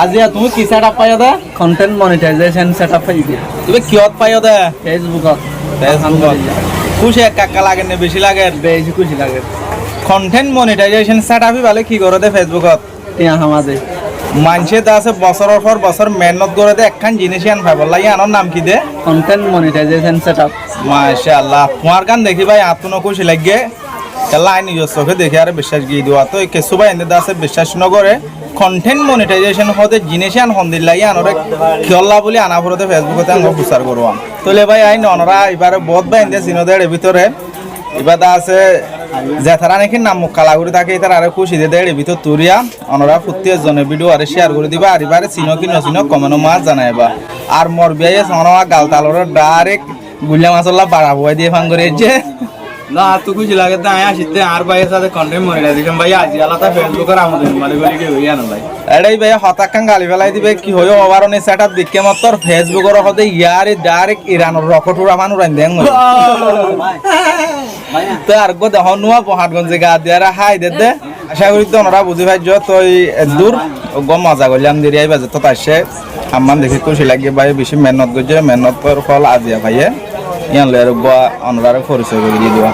আজিয়া তুমি কি সেটআপ পাইও দে? কন্টেন্ট মনিটাইজেশন সেটআপ পাই দিয়া তুমি কিয়ত পাইও দে? ফেসবুকত খুশি কাকা লাগে না বেশি লাগে? বেশি খুশি লাগে। কন্টেন্ট মনিটাইজেশন সেটআপই ভালো কি করে দে ফেসবুকত? টিয়া হামাদে মানুষে দা আছে বছরের পর বছর মেহনত করে দে একখান জিনিস আন পাবো লাগে আনার নাম কি দে? Content monetization setup. মাশাআল্লাহ তোমার গান দেখি ভাই আতুনো খুশি লাগে খেলা আই নিজের চোখে দেখে আর বিশ্বাস গিয়ে দেওয়া তো কিছু ভাই এনে আছে বিশ্বাস নগরে কন্টেন্ট মনিটাইজেশন হতে জিনিস আন হন্দির লাগে আনরে খেলা বলে আনা পড়তে ফেসবুকতে আমরা প্রচার করবো তোলে ভাই আইন অনরা এবারে বহুত ভাই এনে চিনোদের ভিতরে এবার আছে যেথারা নাকি নাম মুখ কালা করে থাকে তার আরো খুশি দিয়ে দেয় ভিতর তুরিয়া অনরা প্রত্যেক জনের ভিডিও আরে শেয়ার করে দিবা আর এবারে চিনো কি নচিনো কমেনো মাছ জানাইবা আর মর বিয়ে সনরা গাল তালরে ডাইরেক্ট গুলিয়া মাছলা বাড়া বয় দিয়ে ফাং করে যে না তো খুশি লাগে তাই আসিতে আর ভাইয়ের সাথে কন্টেন্ট মনিটাইজেশন ভাই আজি আলাদা ফেসবুকের আমাদের মালিক হইয়া না ভাই এটাই ভাই হতাকান গালি ফেলাই দিবে কি হইও ওভারনে সেটআপ দেখে মাত্র ফেসবুকের হতে ইয়ারে ডাইরেক্ট ইরানের রকেট উড়া মানু রান দেন তো আর গো দেহ নুয়া পহাটগঞ্জে গা দিয়ারা হাই দে আশা করি তো ওনারা বুঝি ভাই তুই দূর গম মজা করলাম দেরি আইবা তো তাইছে আম্মান দেখি খুশি লাগে ভাই বেশি মেহনত করছে মেহনতের ফল আজিয়া ভাইয়ে ইয়ান লয়ের ওনারা পরিচয় করে দিয়ে দিবা।